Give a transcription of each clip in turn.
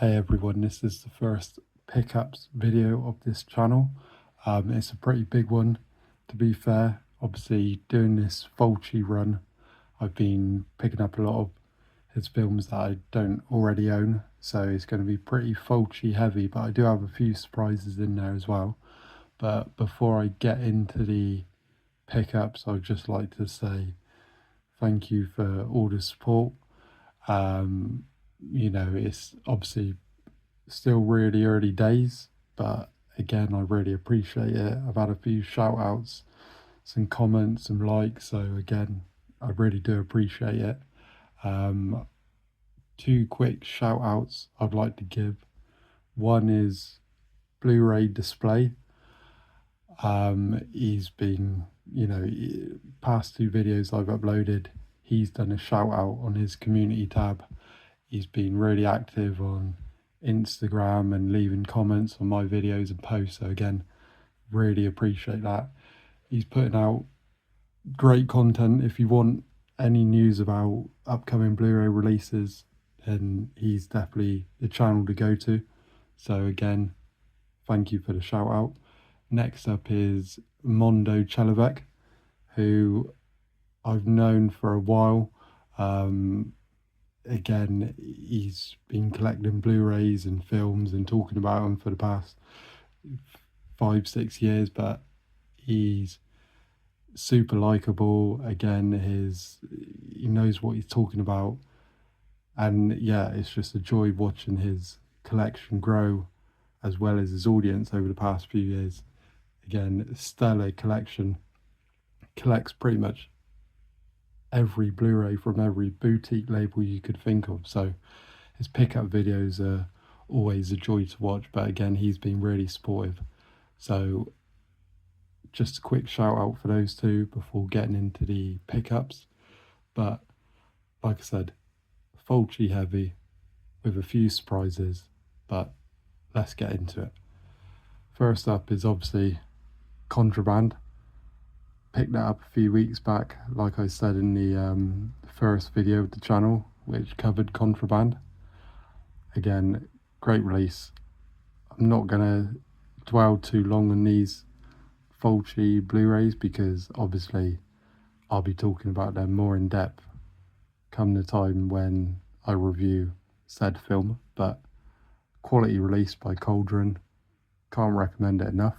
Hey everyone, this is the first pickups video of this channel. It's a pretty big one, to be fair. Obviously, doing this Fulci run, I've been picking up a lot of his films that I don't already own, so it's going to be pretty Fulci heavy, but I do have a few surprises in there as well. But before I get into the pickups, I'd just like to say thank you for all the support. It's obviously still really early days, but again, I really appreciate it. I've had a few shout outs, some comments, some likes, so again, I really do appreciate it. Um, Two quick shout outs I'd like to give. One is Blu-ray display. He's been, past two videos I've uploaded, he's done a shout out on his community tab. He's been really active on Instagram and leaving comments on my videos and posts. So again, really appreciate that. He's putting out great content. If you want any news about upcoming Blu-ray releases, then he's definitely the channel to go to. So again, thank you for the shout out. Next up is Mondo Chelovek, who I've known for a while. Again, he's been collecting Blu-rays and films and talking about them for the past 5-6 years, but he's super likable. Again, he knows what he's talking about, and yeah, it's just a joy watching his collection grow as well as his audience over the past few years. Again, stellar collection, collects pretty much every Blu-ray from every boutique label you could think of. So his pickup videos are always a joy to watch, but again, he's been really supportive. So just a quick shout out for those two before getting into the pickups. But like I said, Fulci heavy with a few surprises, but let's get into it. First up is obviously Contraband. Picked that up a few weeks back, like I said in the first video of the channel, which covered Contraband. Again, great release. I'm not gonna dwell too long on these Fulci Blu-rays because obviously I'll be talking about them more in depth come the time when I review said film. But quality release by Cauldron, can't recommend it enough.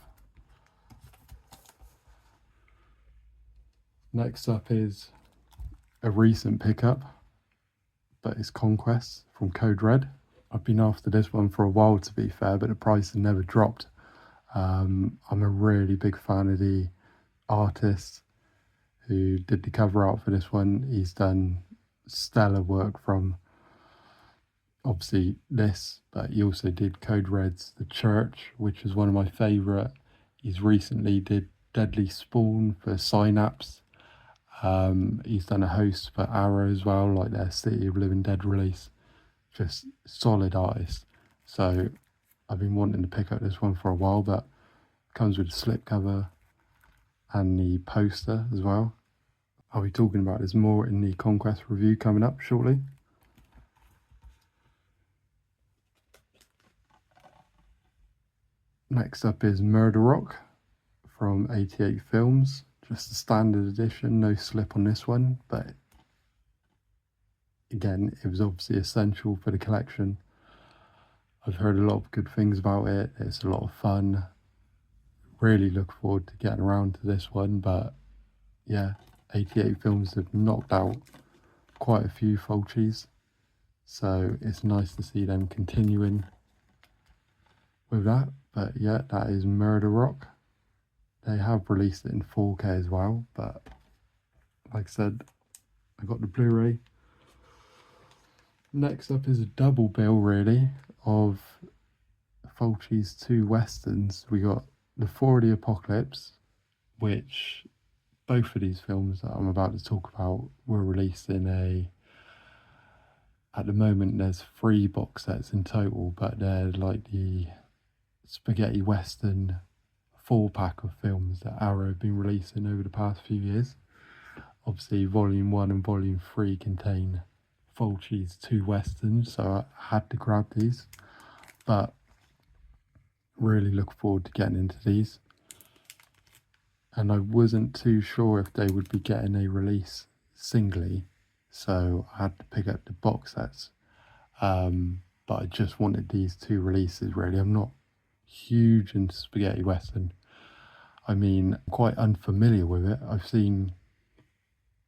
Next up is a recent pickup, but it's Conquest from Code Red. I've been after this one for a while, to be fair, but the price has never dropped. I'm a really big fan of the artist who did the cover art for this one. He's done stellar work from obviously this, but he also did Code Red's The Church, which is one of my favourite. He's recently did Deadly Spawn for Synapse. He's done a host for Arrow as well, like their City of Living Dead release. Just solid artist. So I've been wanting to pick up this one for a while, but it comes with a slipcover and the poster as well. I'll be talking about this more in the Conquest review coming up shortly. Next up is Murder Rock from 88 Films. Just a standard edition, no slip on this one, but again, it was obviously essential for the collection. I've heard a lot of good things about it. It's a lot of fun. Really look forward to getting around to this one, but yeah, 88 Films have knocked out quite a few Fulcis, so it's nice to see them continuing with that. But yeah, that is Murder Rock. They have released it in 4K as well, but like I said, I got the Blu-ray. Next up is a double bill, really, of Fulci's two westerns. We got The Four of the Apocalypse, which both of these films that I'm about to talk about were released in at the moment there's 3 box sets in total, but they're like the spaghetti western 4-pack of films that Arrow have been releasing over the past few years. Obviously, Volume 1 and Volume 3 contain Fulci's 2 westerns, so I had to grab these. but really look forward to getting into these. And I wasn't too sure if they would be getting a release singly, so I had to pick up the box sets. But I just wanted these two releases really. I'm not huge into spaghetti western. I mean, I'm quite unfamiliar with it. I've seen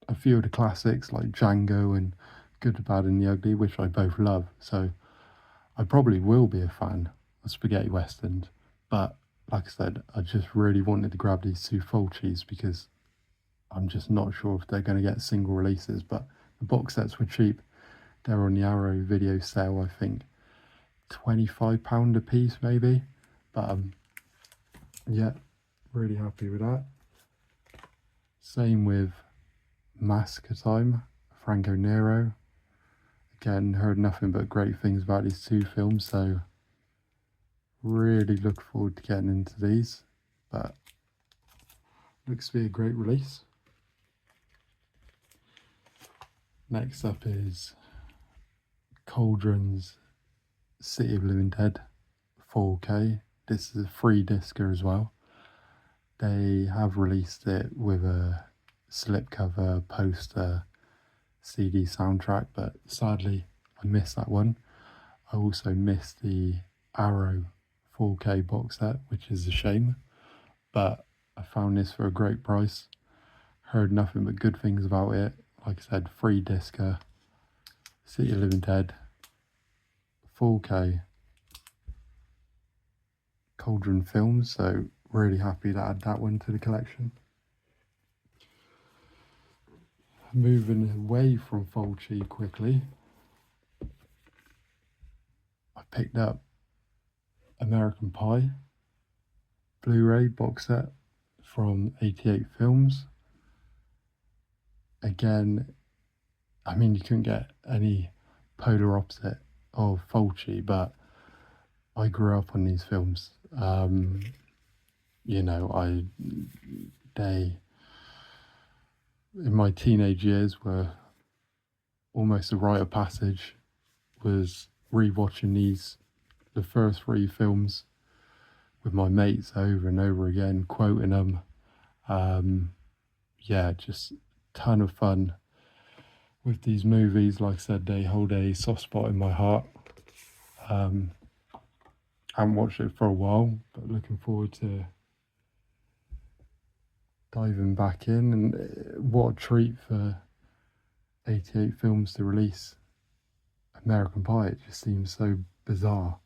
a few of the classics like Django and Good, the Bad and the Ugly, which I both love. So I probably will be a fan of spaghetti westerns. But like I said, I just really wanted to grab these two Fulcis because I'm just not sure if they're going to get single releases. But the box sets were cheap. They were on the Arrow video sale, I think. £25 a piece maybe. But yeah, really happy with that. Same with Massacre Time, Franco Nero. Again, heard nothing but great things about these two films, so really look forward to getting into these. But looks to be a great release. Next up is Cauldron's City of Living Dead 4K. This is a free discer as well. They have released it with a slipcover, poster, CD soundtrack, but sadly I missed that one. I also missed the Arrow 4K box set, which is a shame, but I found this for a great price. Heard nothing but good things about it. Like I said, free discer, City of Living Dead 4K, Cauldron Films, so really happy to add that one to the collection. Moving away from Fulci quickly, I picked up American Pie Blu-ray box set from 88 Films. Again, I mean, you couldn't get any polar opposite of Fulci, but I grew up on these films. You know, they in my teenage years were almost a rite of passage, was rewatching the first three films with my mates over and over again, quoting them. Yeah, just ton of fun with these movies. Like I said, they hold a soft spot in my heart. Haven't watched it for a while, but looking forward to diving back in. And what a treat for 88 Films to release American Pie. It just seems so bizarre.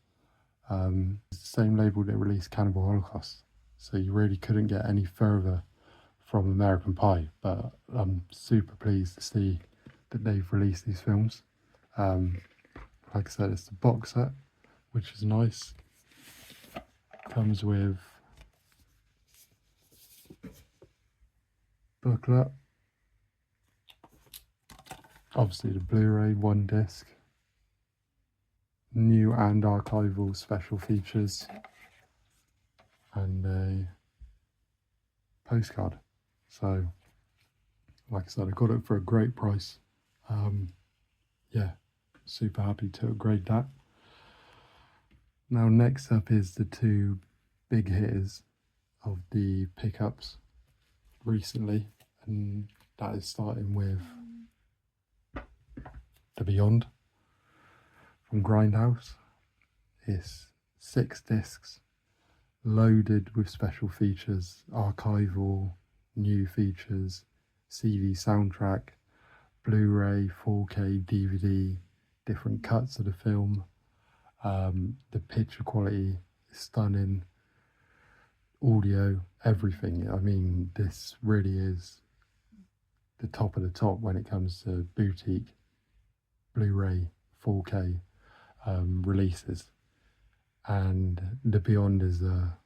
It's the same label that released Cannibal Holocaust, so you really couldn't get any further from American Pie. But I'm super pleased to see that they've released these films. Like I said, it's the box set, which is nice. Comes with booklet, obviously the Blu-ray, one disc, new and archival special features, and a postcard. So like I said, I got it for a great price. Yeah, super happy to upgrade that. Now next up is the two big hitters of the pickups recently, and that is starting with The Beyond from Grindhouse. It's 6 discs loaded with special features, archival, new features, CD soundtrack, Blu-ray, 4K, DVD, different cuts of the film. The picture quality is stunning, audio, everything. I mean, this really is the top of the top when it comes to boutique Blu-ray 4K releases. And The Beyond is a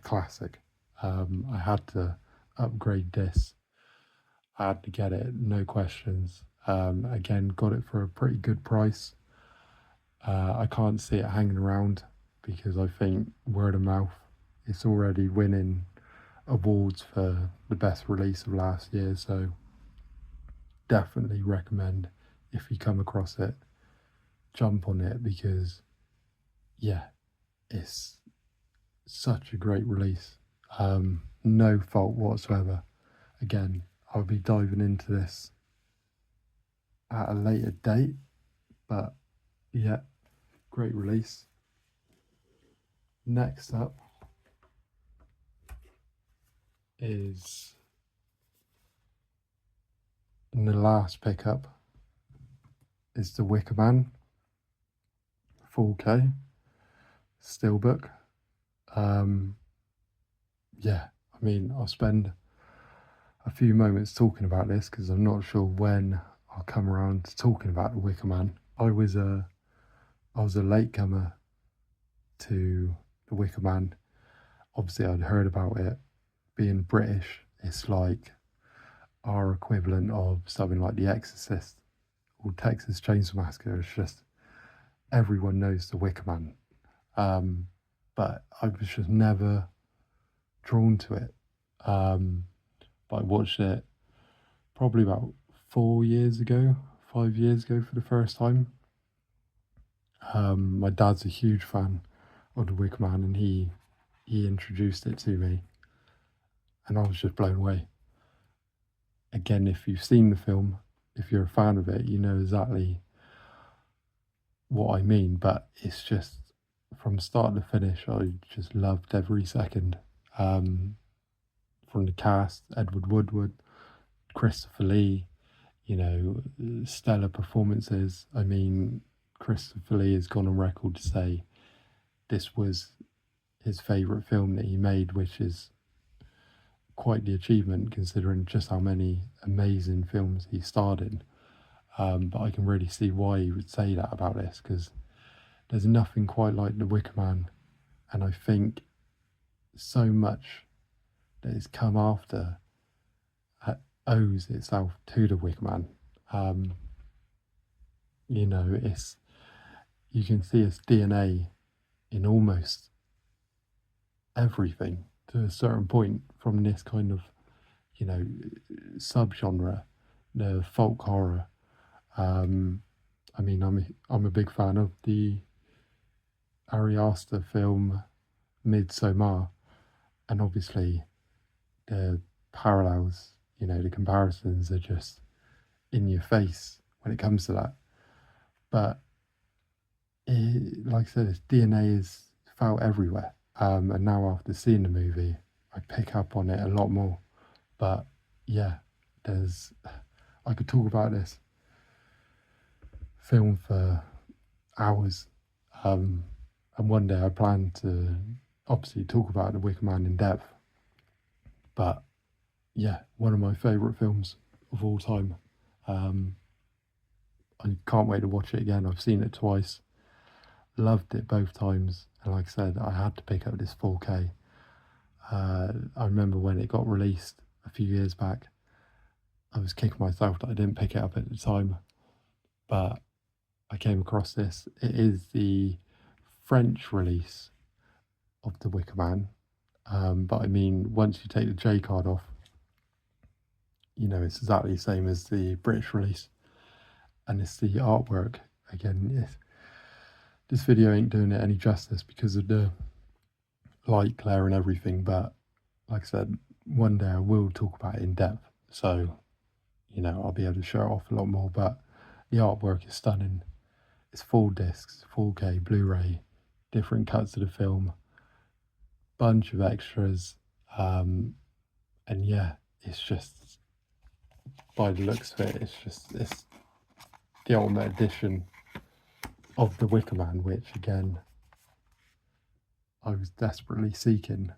classic. I had to upgrade this. I had to get it, no questions. Again, got it for a pretty good price. I can't see it hanging around because I think word of mouth, it's already winning awards for the best release of last year. So definitely recommend, if you come across it, jump on it, because yeah, it's such a great release. No fault whatsoever. Again, I'll be diving into this at a later date, but yeah, great release. Next up is, and the last pickup is The Wicker Man 4K Steelbook. Yeah, I mean, I'll spend a few moments talking about this because I'm not sure when I'll come around to talking about The Wicker Man. I was a latecomer to The Wicker Man. Obviously, I'd heard about it. Being British, it's like our equivalent of something like The Exorcist or Texas Chainsaw Massacre. It's just everyone knows The Wicker Man. But I was just never drawn to it. But I watched it probably about 5 years ago for the first time. My dad's a huge fan of The Wicker Man, and he introduced it to me, and I was just blown away. Again, if you've seen the film, if you're a fan of it, you know exactly what I mean. But it's just from start to finish, I just loved every second. From the cast, Edward Woodward, Christopher Lee, you know, stellar performances. I mean, Christopher Lee has gone on record to say this was his favourite film that he made, which is quite the achievement considering just how many amazing films he starred in. But I can really see why he would say that about this, because there's nothing quite like The Wicker Man, and I think so much that has come after owes itself to The Wicker Man. You know, you can see its DNA in almost everything to a certain point from this kind of, you know, subgenre, the folk horror. I mean, I'm a big fan of the Ari Aster film Midsommar, and obviously the parallels, you know, the comparisons are just in your face when it comes to that. But like I said, its DNA is felt everywhere. And now after seeing the movie, I pick up on it a lot more. But yeah, I could talk about this film for hours. And one day I plan to obviously talk about The Wicker Man in depth. But yeah, one of my favourite films of all time. I can't wait to watch it again. I've seen it twice. Loved it both times. And like I said, I had to pick up this 4K. I remember when it got released a few years back, I was kicking myself that I didn't pick it up at the time. But I came across this. It is the French release of The Wicker Man. But I mean, once you take the J card off, you know, it's exactly the same as the British release. And it's the artwork. Again, this video ain't doing it any justice because of the light glare and everything. But like I said, one day I will talk about it in depth. So, you know, I'll be able to show it off a lot more. But the artwork is stunning. It's 4 discs, 4K, Blu-ray, different cuts of the film, bunch of extras. And yeah, it's just, by the looks of it, it's the ultimate edition of The Wicker Man, which again, I was desperately seeking.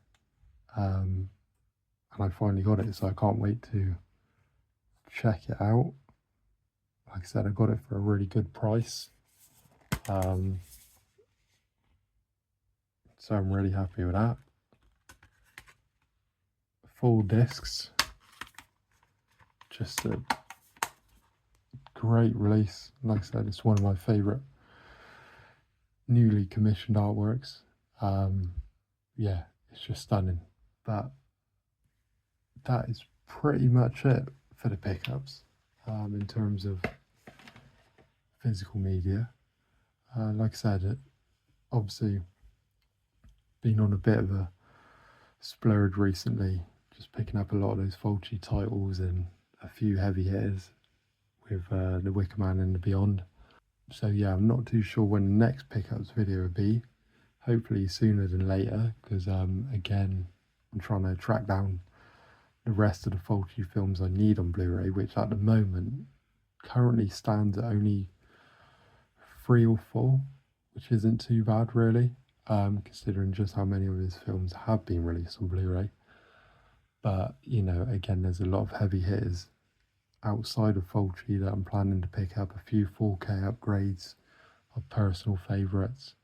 And I finally got it, so I can't wait to check it out. Like I said, I got it for a really good price. So I'm really happy with that. 4 discs. Just a great release. Like I said, it's one of my favourite newly commissioned artworks. Yeah, it's just stunning. But that is pretty much it for the pickups in terms of physical media. Like I said, obviously been on a bit of a splurge recently, just picking up a lot of those Fulci titles and a few heavy hitters with The Wicker Man and the Beyond. So yeah, I'm not too sure when the next pickups video will be. Hopefully sooner than later, because again, I'm trying to track down the rest of the Fulci films I need on Blu-ray, which at the moment currently stands at only 3 or 4, which isn't too bad really, considering just how many of his films have been released on Blu-ray. But you know, again, there's a lot of heavy hitters outside of Fulci that I'm planning to pick up. A few 4K upgrades of personal favourites.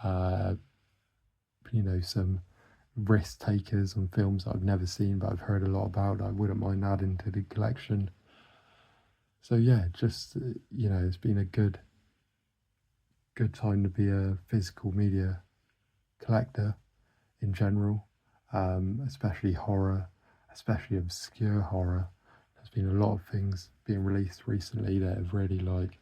You know, some risk takers on films that I've never seen but I've heard a lot about that I wouldn't mind adding to the collection. So yeah, just you know, it's been a good time to be a physical media collector in general, especially horror, especially obscure horror. There's been a lot of things being released recently that have really, like,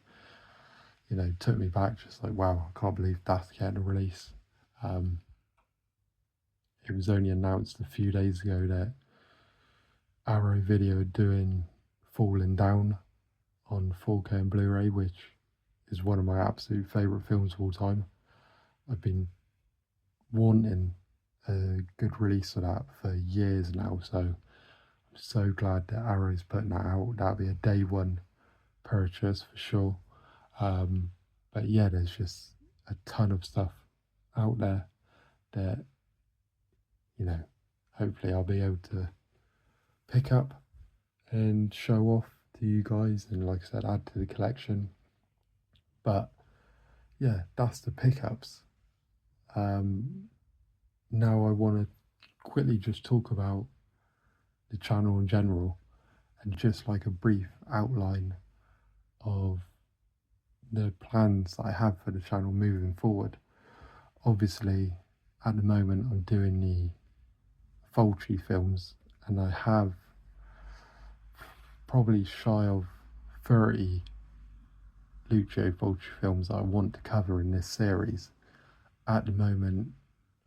you know, took me back, just like, wow, I can't believe that's getting a release. It was only announced a few days ago that Arrow Video are doing Falling Down on 4K and Blu-ray, which is one of my absolute favourite films of all time. I've been wanting a good release of that for years now, so I'm so glad that Arrow's putting that out. That'll be a day one purchase for sure. But yeah, there's just a ton of stuff out there that, you know, hopefully I'll be able to pick up and show off to you guys, and like I said, add to the collection. But yeah, that's the pickups. Now I want to quickly just talk about the channel in general, and just like a brief outline of the plans that I have for the channel moving forward. Obviously, at the moment I'm doing the Fulci films, and I have probably shy of 30 Lucio Fulci films that I want to cover in this series. At the moment,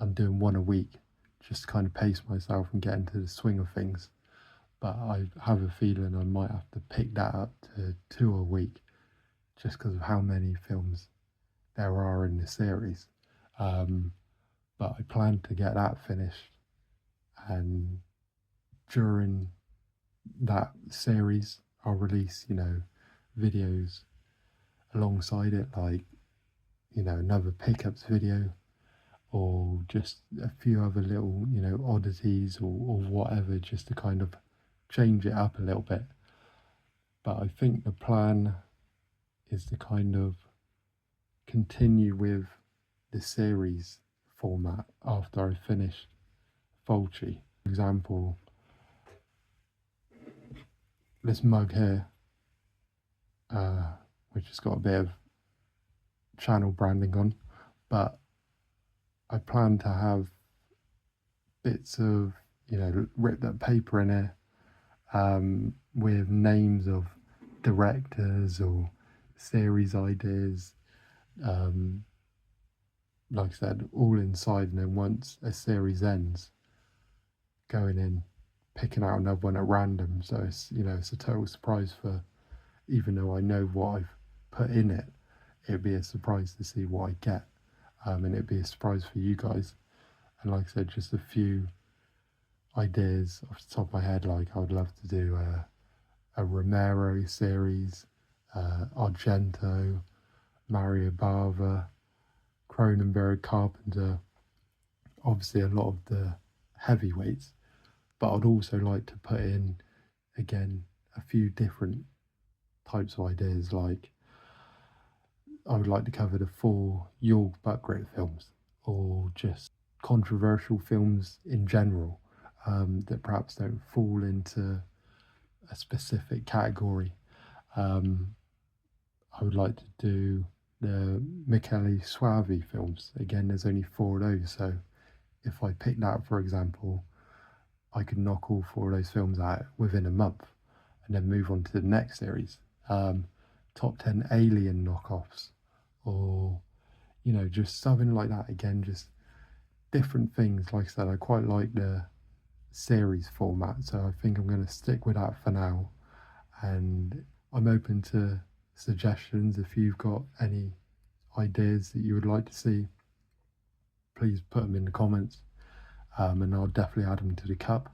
I'm doing one a week, just to kind of pace myself and get into the swing of things. But I have a feeling I might have to pick that up to 2 a week, just because of how many films there are in the series. But I plan to get that finished, and during that series I'll release, you know, videos alongside it, like, you know, another pickups video, or just a few other little, you know, oddities or whatever, just to kind of change it up a little bit. But I think the plan is to kind of continue with the series format after I finish Fulci. For example, this mug here, which has got a bit of channel branding on, but I plan to have bits of, you know, ripped up paper in here, with names of directors or series ideas, like I said, all inside. And then once a series ends, going in, picking out another one at random, so it's, you know, it's a total surprise for, even though I know what I've put in it, it'd be a surprise to see what I get, and it'd be a surprise for you guys. And like I said, just a few ideas off the top of my head, like I would love to do a Romero series, Argento, Mario Bava, Cronenberg, Carpenter, obviously a lot of the heavyweights. But I'd also like to put in, again, a few different types of ideas, like I would like to cover the 4 York Buckgrit films, or just controversial films in general, that perhaps don't fall into a specific category. I would like to do the Michele Soavi films. Again, there's only 4 of those, so if I pick that, for example, I could knock all 4 of those films out within a month and then move on to the next series. Top 10 Alien knockoffs, or, just something like that again, just different things. Like I said, I quite like the series format, so I think I'm going to stick with that for now. And I'm open to suggestions. If you've got any ideas that you would like to see, please put them in the comments, and I'll definitely add them to the cup.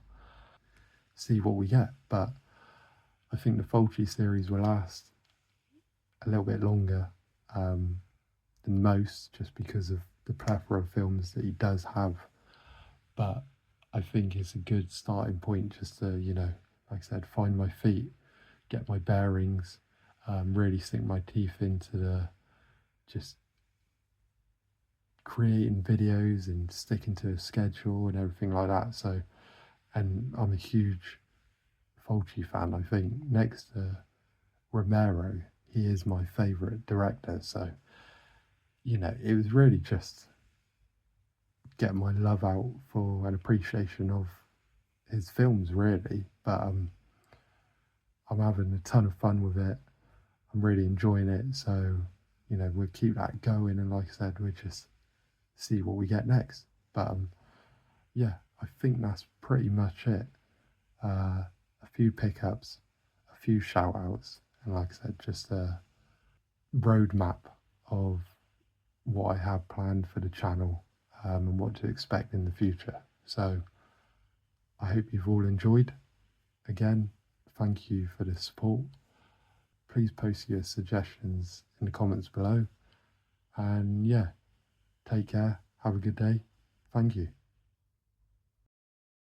See what we get. But I think the Fulci series will last a little bit longer um, than most, just because of the plethora of films that he does have. But I think it's a good starting point just to, like I said, find my feet, get my bearings, really sink my teeth into the just creating videos and sticking to a schedule and everything like that. So, and I'm a huge Fulci fan. I think next to Romero, he is my favourite director. So, it was really just getting my love out for an appreciation of his films, really. But I'm having a ton of fun with it. I'm really enjoying it. So, we'll keep that going. And like I said, we'll just see what we get next. But yeah, I think that's pretty much it. A few pickups, a few shout outs, and like I said, just a roadmap of what I have planned for the channel, and what to expect in the future. So I hope you've all enjoyed. Again, thank you for the support. Please post your suggestions in the comments below. And yeah, take care. Have a good day. Thank you.